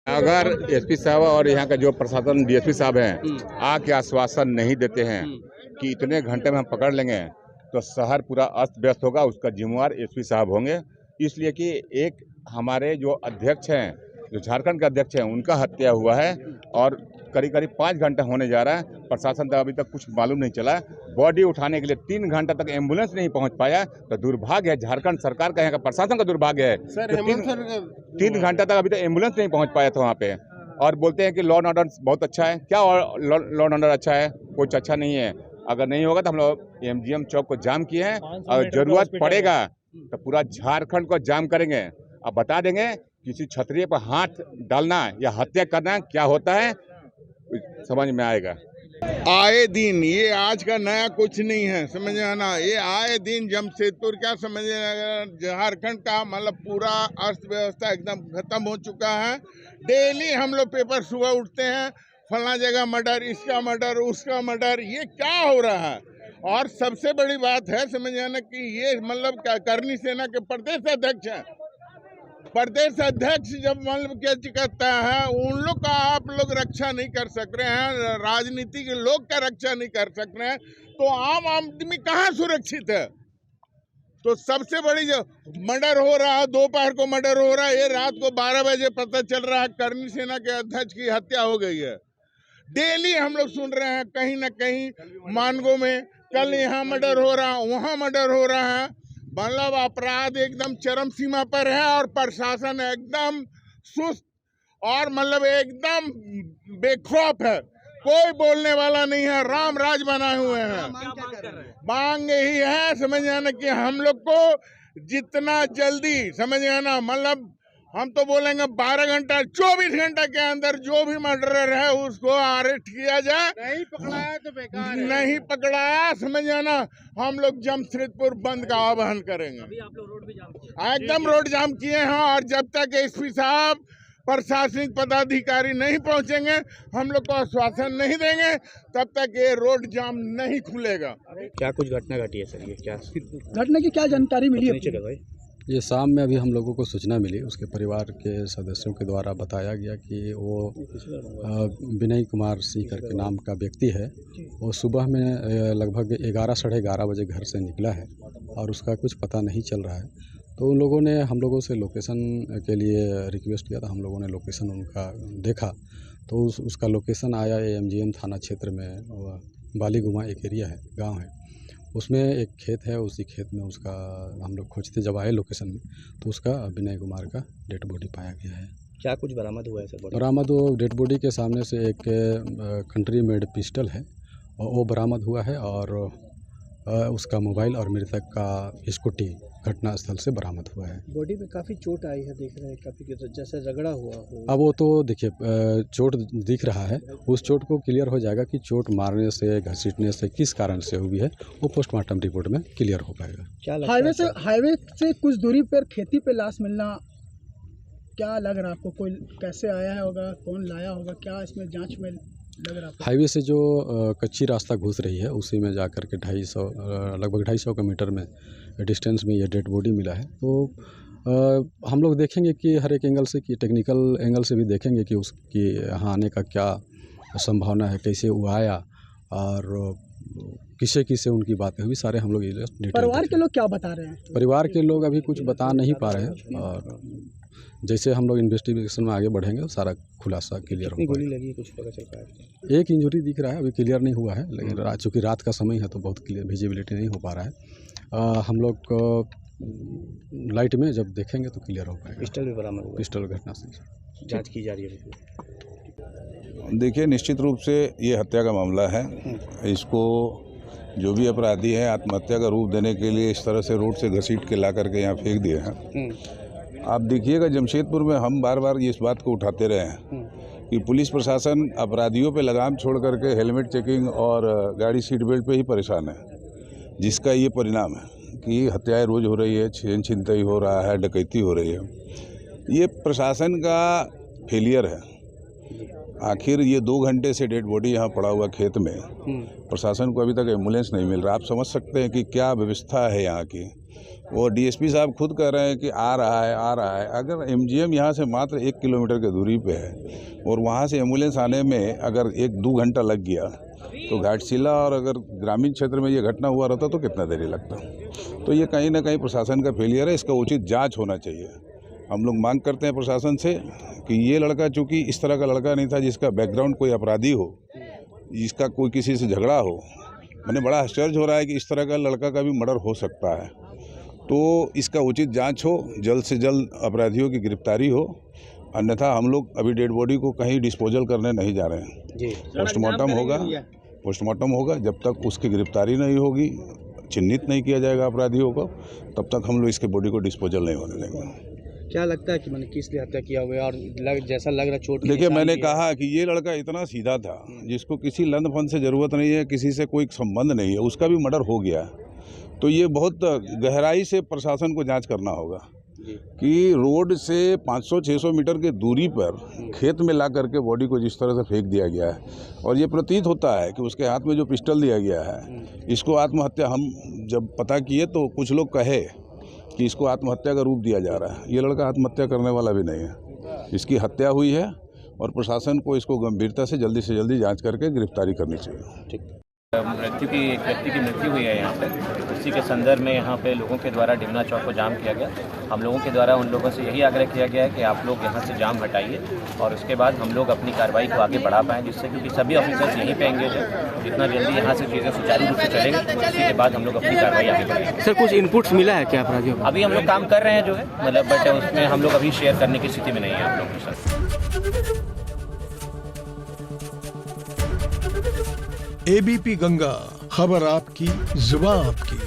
अगर एसपी साहब और यहाँ का जो प्रशासन डीएसपी साहब हैं आके आश्वासन नहीं देते हैं कि इतने घंटे में हम पकड़ लेंगे, तो शहर पूरा अस्त व्यस्त होगा। उसका जिम्मेवार एसपी साहब होंगे। इसलिए कि एक हमारे जो अध्यक्ष हैं, जो झारखंड के अध्यक्ष हैं, उनका हत्या हुआ है और करीब करीब 5 घंटा होने जा रहा है। प्रशासन तक अभी तक कुछ मालूम नहीं चला। बॉडी उठाने के लिए 3 घंटा तक एम्बुलेंस नहीं पहुंच पाया, तो दुर्भाग्य है झारखंड सरकार का, यहाँ का प्रशासन का दुर्भाग्य है। तो 3 घंटा तक अभी तक एम्बुलेंस नहीं पहुंच पाया था वहाँ पे। और बोलते हैं कि लॉ एंड ऑर्डर बहुत अच्छा है। क्या लॉ एंड ऑर्डर अच्छा है? कुछ अच्छा नहीं है। अगर नहीं होगा तो हम लोग एमजीएम चौक को जाम किए हैं और जरूरत पड़ेगा तो पूरा झारखंड को जाम करेंगे। अब बता देंगे किसी क्षत्रिय पर हाथ डालना या हत्या करना क्या होता है, समझ में आएगा। आए दिन, ये आज का नया कुछ नहीं है, समझ आना। ये आए दिन जमशेदपुर क्या समझ, झारखंड का मतलब पूरा अर्थव्यवस्था एकदम खत्म हो चुका है। डेली हम लोग पेपर सुबह उठते हैं, फला जगह मर्डर, इसका मर्डर, उसका मर्डर, ये क्या हो रहा है। और सबसे बड़ी बात है समझ आना कि ये मतलब करनी सेना के प्रदेश अध्यक्ष हैं। प्रदेश अध्यक्ष जब मतलब क्या कहता है, उन लोग का आप लोग रक्षा नहीं कर सक रहे हैं, राजनीति के लोग का रक्षा नहीं कर सक रहे हैं, तो आम आदमी कहाँ सुरक्षित है। तो सबसे बड़ी जो मर्डर हो रहा है, दोपहर को मर्डर हो रहा है, ये रात को 12 बजे पता चल रहा है करनी सेना के अध्यक्ष की हत्या हो गई है। डेली हम लोग सुन रहे हैं कहीं ना कहीं मानगो में कल यहाँ मर्डर हो रहा है, वहाँ मर्डर हो रहा है। मतलब अपराध एकदम चरम सीमा पर है और प्रशासन एकदम सुस्त और मतलब एकदम बेखौफ है। कोई बोलने वाला नहीं है, राम राज बनाए हुए हैं। मांग यही है समझ आना कि हम लोग को जितना जल्दी समझ आना, मतलब हम तो बोलेंगे 12 घंटा 24 घंटा के अंदर जो भी मर्डरर है उसको अरेस्ट किया जाए। नहीं पकड़ाया तो बेकार है। नहीं पकड़ाया समझ आना, हम लोग जमशेदपुर बंद का आह्वान करेंगे। अभी आप लोग रोड भी जाम किए? एकदम रोड जाम किए हैं। और जब तक एसपी साहब प्रशासनिक पदाधिकारी नहीं पहुंचेंगे, हम लोग को आश्वासन नहीं देंगे, तब तक ये रोड जाम नहीं खुलेगा। क्या कुछ घटना घटी है सर? ये क्या घटना की क्या जानकारी मिली है भाई? ये शाम में अभी हम लोगों को सूचना मिली, उसके परिवार के सदस्यों के द्वारा बताया गया कि वो विनय कुमार सिंह करके नाम का व्यक्ति है। वो सुबह में लगभग 11 साढ़े 11 बजे घर से निकला है और उसका कुछ पता नहीं चल रहा है। तो उन लोगों ने हम लोगों से लोकेशन के लिए रिक्वेस्ट किया था। हम लोगों ने लोकेशन उनका देखा तो उसका लोकेशन आया एमजीएम थाना क्षेत्र में बालीगुमा एक एरिया है, गाँव है। उसमें एक खेत है, उसी खेत में उसका हम लोग खोजते जब आए लोकेशन में तो उसका विनय कुमार का डेड बॉडी पाया गया है। क्या कुछ बरामद हुआ है सर? बरामद वो डेड बॉडी के सामने से एक कंट्री मेड पिस्टल है वो बरामद हुआ है और उसका मोबाइल और मृतक का स्कूटी घटना स्थल से बरामद हुआ है। बॉडी में काफ़ी चोट आई है, देख रहे हैं काफ़ी जैसे रगड़ा हुआ हो। अब वो तो देखिए चोट दिख रहा है, उस चोट को क्लियर हो जाएगा कि चोट मारने से घसीटने से किस कारण से हुई है, वो पोस्टमार्टम रिपोर्ट में क्लियर हो पाएगा। क्या हाईवे से कुछ दूरी पर खेती पे लाश मिलना, क्या लग रहा है आपको? कोई कैसे आया है होगा, कौन लाया होगा, क्या इसमें जाँच में लग रहा है? हाईवे से जो कच्ची रास्ता घुस रही है उसी में जाकर के लगभग 250 मीटर में डिस्टेंस में ये डेड बॉडी मिला है। तो हम लोग देखेंगे कि हर एक एंगल से, कि टेक्निकल एंगल से भी देखेंगे कि उसकी यहाँ आने का क्या संभावना है, कैसे वो आया और किससे उनकी बातें हुई, सारे हम लोग परिवार के लोग क्या बता रहे हैं? परिवार के लोग अभी कुछ बता नहीं पा रहे हैं और जैसे हम लोग इन्वेस्टिगेशन में आगे बढ़ेंगे सारा खुलासा क्लियर होगा। गोली लगी कुछ पता चल रहा है? एक इंजरी दिख रहा है, अभी क्लियर नहीं हुआ है, लेकिन चूँकि रात का समय है तो बहुत क्लियर विजिबिलिटी नहीं हो पा रहा है। हम लोग लाइट में जब देखेंगे तो क्लियर हो पाएगा। पिस्टल भी बरामद हुआ? पिस्टल घटना से जांच की जा रही है। देखिए, निश्चित रूप से ये हत्या का मामला है। इसको जो भी अपराधी है आत्महत्या का रूप देने के लिए इस तरह से रोड से घसीट के ला करके यहाँ फेंक दिए हैं। आप देखिएगा जमशेदपुर में हम बार बार इस बात को उठाते रहे हैं कि पुलिस प्रशासन अपराधियों पे लगाम छोड़ करके हेलमेट चेकिंग और गाड़ी सीट बेल्ट पे ही परेशान है, जिसका ये परिणाम है कि हत्याएं रोज हो रही है, छीन छिनतई हो रहा है, डकैती हो रही है। ये प्रशासन का फेलियर है। आखिर ये 2 घंटे से डेड बॉडी यहाँ पड़ा हुआ खेत में, प्रशासन को अभी तक एम्बुलेंस नहीं मिल रहा। आप समझ सकते हैं कि क्या व्यवस्था है यहाँ की। और डीएसपी साहब खुद कह रहे हैं कि आ रहा है। अगर एमजीएम यहाँ से मात्र 1 किलोमीटर की दूरी पे है और वहाँ से एम्बुलेंस आने में अगर 1-2 घंटा लग गया तो घाटशिला और अगर ग्रामीण क्षेत्र में ये घटना हुआ रहता तो कितना देरी लगता। तो ये कहीं ना कहीं प्रशासन का फेलियर है, इसका उचित जांच होना चाहिए। हम लोग मांग करते हैं प्रशासन से कि ये लड़का चूँकि इस तरह का लड़का नहीं था जिसका बैकग्राउंड कोई अपराधी हो, जिसका कोई किसी से झगड़ा हो। मैंने बड़ा आश्चर्य हो रहा है कि इस तरह का लड़का का भी मर्डर हो सकता है। तो इसका उचित जांच हो, जल्द से जल्द अपराधियों की गिरफ्तारी हो, अन्यथा हम लोग अभी डेड बॉडी को कहीं डिस्पोजल करने नहीं जा रहे हैं। पोस्टमार्टम होगा। जब तक उसकी गिरफ्तारी नहीं होगी, चिन्हित नहीं किया जाएगा अपराधियों को, तब तक हम लोग इसके बॉडी को डिस्पोजल नहीं होने देंगे। क्या लगता है कि मैंने किस लिए हत्या किया हुआ है और जैसा लग रहा चोट? देखिए, मैंने कहा कि ये लड़का इतना सीधा था जिसको किसी लंद फंद से ज़रूरत नहीं है, किसी से कोई संबंध नहीं है, उसका भी मर्डर हो गया। तो ये बहुत गहराई से प्रशासन को जांच करना होगा कि रोड से 500-600 मीटर की दूरी पर खेत में ला करके बॉडी को जिस तरह से फेंक दिया गया है, और ये प्रतीत होता है कि उसके हाथ में जो पिस्टल दिया गया है, इसको आत्महत्या, हम जब पता किए तो कुछ लोग कहे कि इसको आत्महत्या का रूप दिया जा रहा है। ये लड़का आत्महत्या करने वाला भी नहीं है, इसकी हत्या हुई है और प्रशासन को इसको गंभीरता से जल्दी जांच करके गिरफ्तारी करनी चाहिए। ठीक। एक व्यक्ति की मृत्यु हुई है यहाँ पे। उसी के संदर्भ में यहाँ पे लोगों के द्वारा डिमना चौक को जाम किया गया। हम लोगों के द्वारा उन लोगों से यही आग्रह किया गया है कि आप लोग यहाँ से जाम हटाइए और उसके बाद हम लोग अपनी कार्रवाई को आगे बढ़ा पाएँ, जिससे क्योंकि सभी ऑफिसर्स यहीं पे एंगेज हैं। जितना जल्दी यहाँ से चीज़ें सुचारू रूप से चलेंगी, उसी के बाद हम लोग अपनी कार्रवाई आगे बढ़ाएंगे। सर, कुछ इनपुट्स मिला है क्या अपराधियों को? अभी हम लोग काम कर रहे हैं जो है, मतलब बट उसमें हम लोग अभी शेयर करने की स्थिति में नहीं है आप लोगों के साथ। एबीपी गंगा, खबर आपकी, जुबान आपकी।